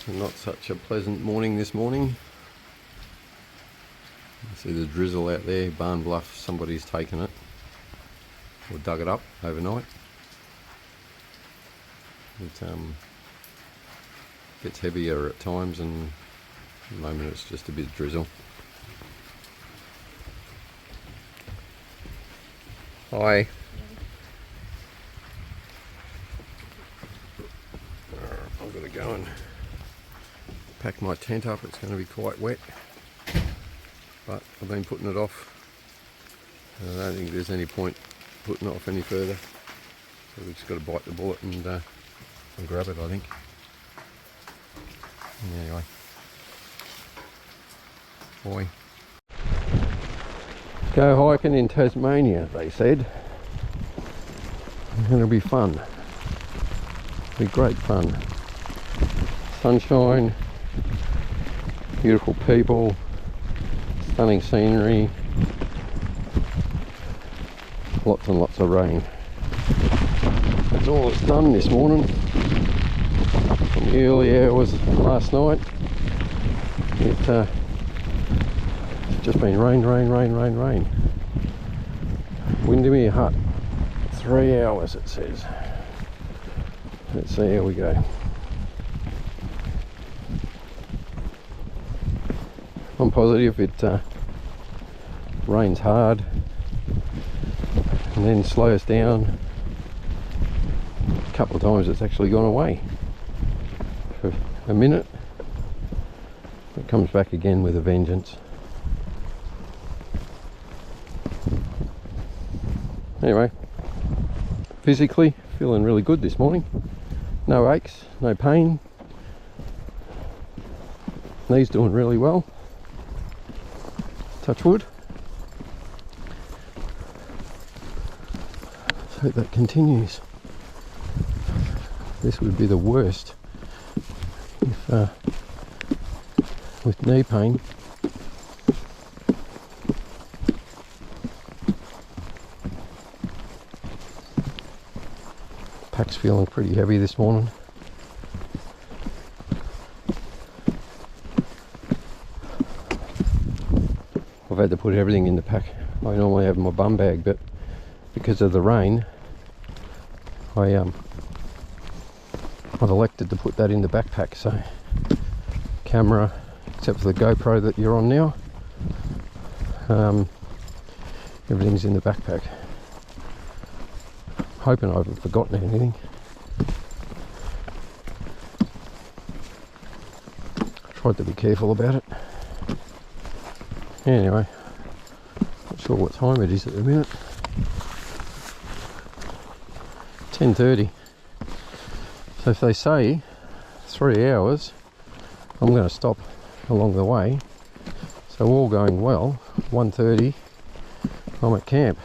Not such a pleasant morning this morning. You see the drizzle out there, Barn Bluff, somebody's taken it or dug it up overnight. It gets heavier at times, and at the moment it's just a bit of drizzle. Hi. I've got to go and pack my tent up. It's going to be quite wet, but I've been putting it off. I don't think there's any point putting it off any further, so we've just got to bite the bullet and grab it, I think. Anyway, boy, go hiking in Tasmania, they said. It'll be fun. It'll be great fun. Sunshine, beautiful people, stunning scenery, lots and lots of rain. That's all it's done this morning. From the early hours last night, it's just been rain. Windermere Hut, 3 hours it says. Let's see how we go. I'm positive it rains hard and then slows down. A couple of times it's actually gone away for a minute. It comes back again with a vengeance. Anyway, physically feeling really good this morning. No aches, no pain. Knees doing really well. Touch wood. Let's hope that continues. This would be the worst if with knee pain. Pack's feeling pretty heavy this morning. I've had to put everything in the pack. I normally have my bum bag, but because of the rain, I've elected to put that in the backpack. So camera, except for the GoPro that you're on now, everything's in the backpack. Hoping I haven't forgotten anything. Tried to be careful about it. Anyway, not sure what time it is at the minute. 10:30. So if they say 3 hours, I'm going to stop along the way. So all going well, 1:30, I'm at camp.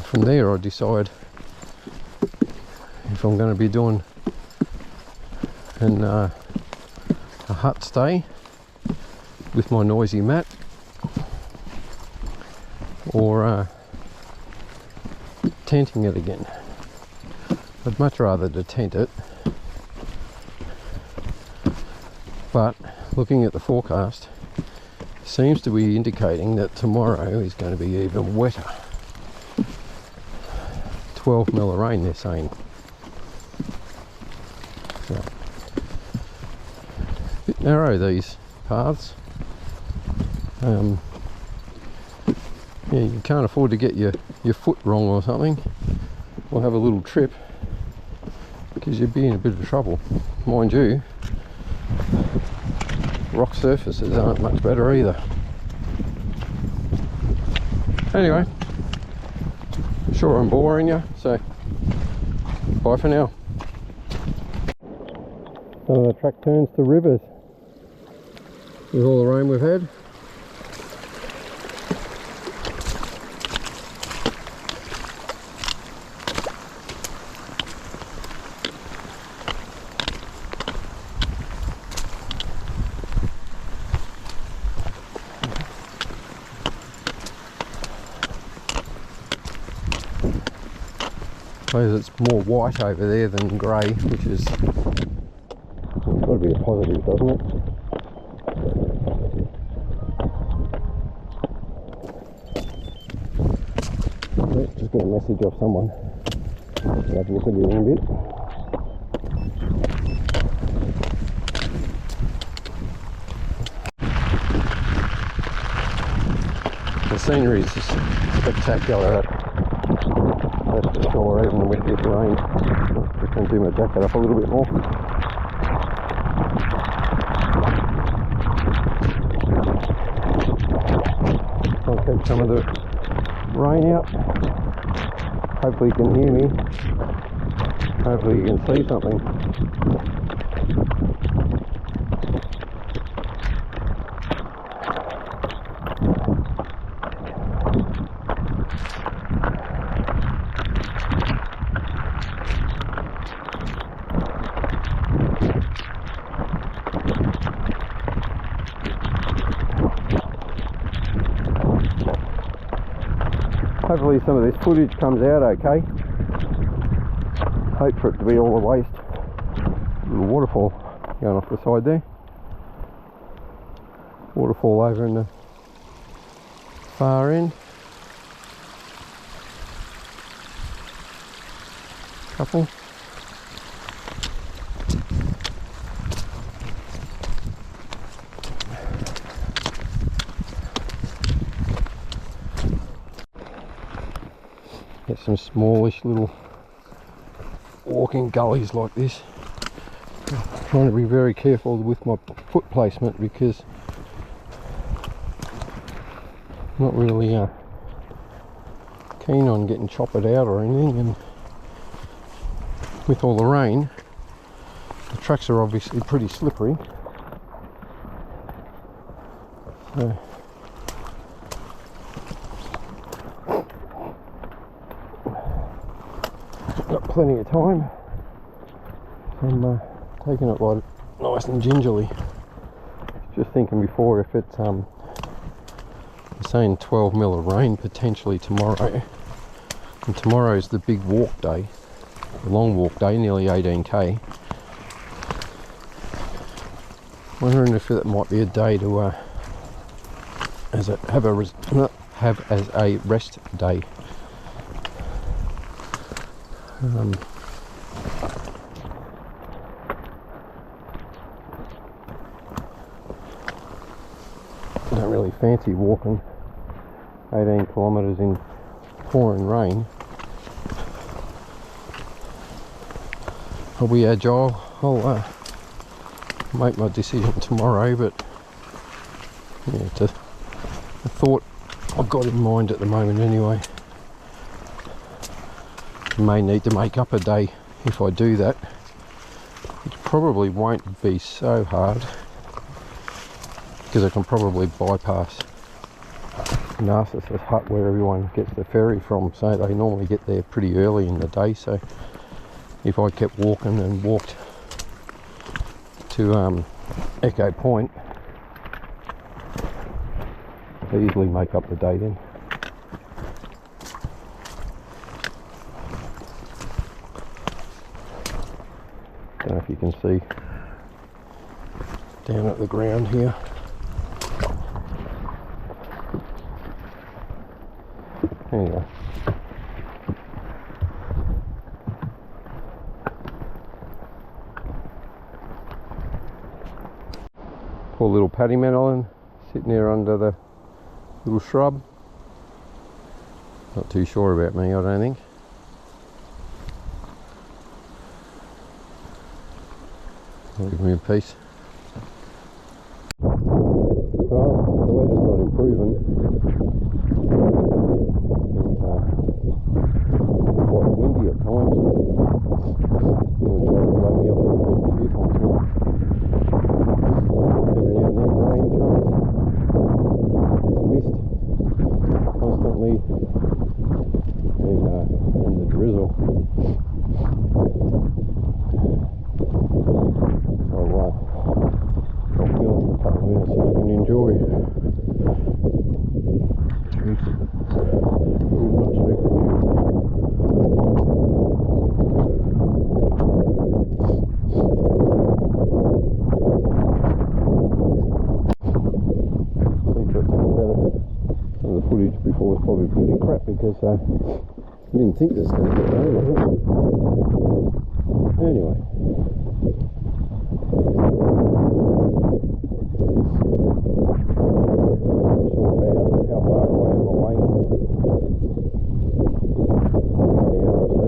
From there I decide if I'm going to be doing a hut stay with my noisy mat, or tenting it again. I'd much rather to tent it, but looking at the forecast, seems to be indicating that tomorrow is going to be even wetter. 12 mil of rain, they're saying. So, bit narrow, these paths. Yeah, you can't afford to get your foot wrong or something, or have a little trip, because you'd be in a bit of trouble. Mind you, rock surfaces aren't much better either. Anyway, I'm sure I'm boring you, so bye for now. So the track turns to rivers with all the rain we've had. suppose it's more white over there than grey, which is, it's got to be a positive, doesn't it? Just got a message off someone. Have a look at it in a bit. The scenery is just spectacular, that's for sure, even with this rain. I can do my jacket up a little bit more. I'll keep some of the rain out. Hopefully you can hear me. Hopefully you can see something. Hopefully some of this footage comes out okay. Hope for it to be all the waste. Little waterfall going off the side there. Waterfall over in the far end. Couple. Get some smallish little walking gullies like this. I'm trying to be very careful with my foot placement because I'm not really keen on getting choppered out or anything, and with all the rain the tracks are obviously pretty slippery, so got plenty of time. I'm taking it like nice and gingerly. Just thinking before, if it's I'm saying 12 mil of rain potentially tomorrow, and tomorrow's the big walk day, the long walk day, nearly 18k. Wondering if that might be a day to have as a rest day. Don't really fancy walking 18 kilometres in pouring rain. I'll be agile. I'll make my decision tomorrow, but yeah, it's a thought I've got in mind at the moment anyway. May need to make up a day if I do that, which probably won't be so hard because I can probably bypass Windermere Hut where everyone gets the ferry from, so they normally get there pretty early in the day. So if I kept walking and walked to Echo Point, I'd easily make up the day then. Don't know if you can see down at the ground here. Anyway, poor little paddy melon sitting there under the little shrub. Not too sure about me, I don't think. Leave me in peace. Well, the weather's not improving. It's quite windy at times. It's going to try to blow me off the road a few times now. Every now and then rain comes. There's mist constantly, and the drizzle. I'll film a couple of minutes so you can enjoy. Not speaking to you. probably pretty crap because I didn't think this was going to get rain, was it? Anyway. How far away am I away? About an hour or so.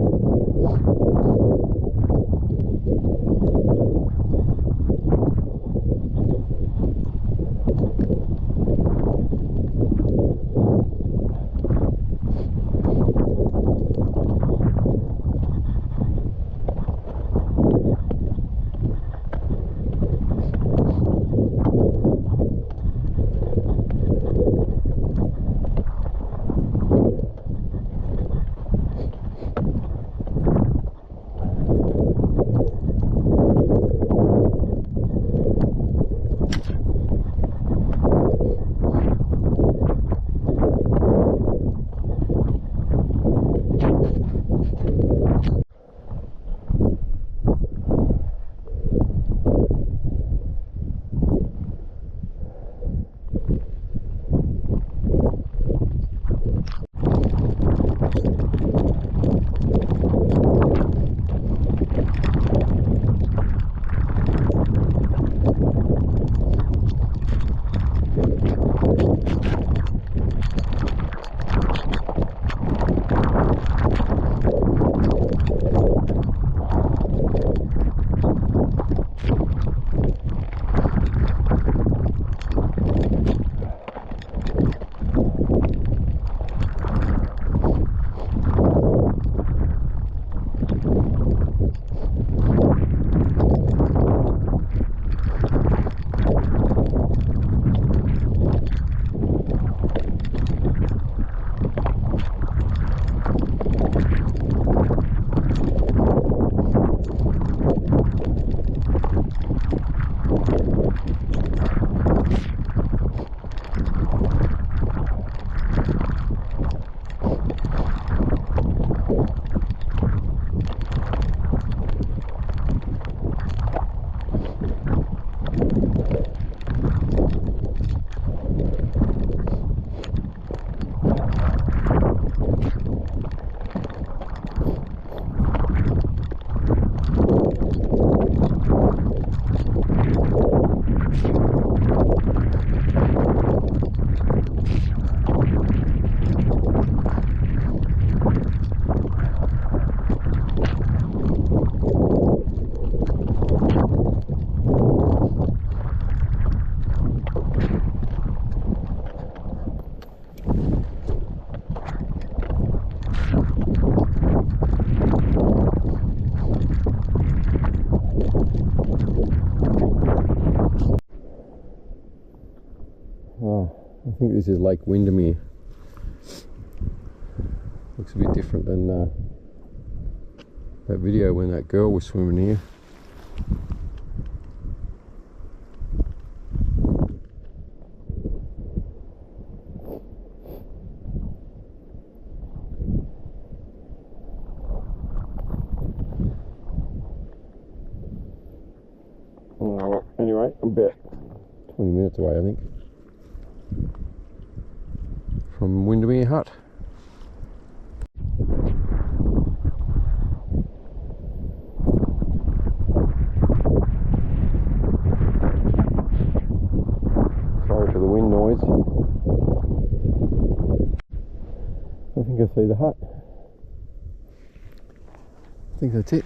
I think this is Lake Windermere. Looks a bit different than that video when that girl was swimming here. Oh, anyway, I'm about 20 minutes away, I think, from Windermere Hut. Sorry for the wind noise. I think I see the hut. I think that's it.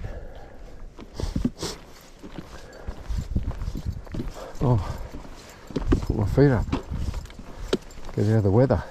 Oh, put my feet up, get out of the weather.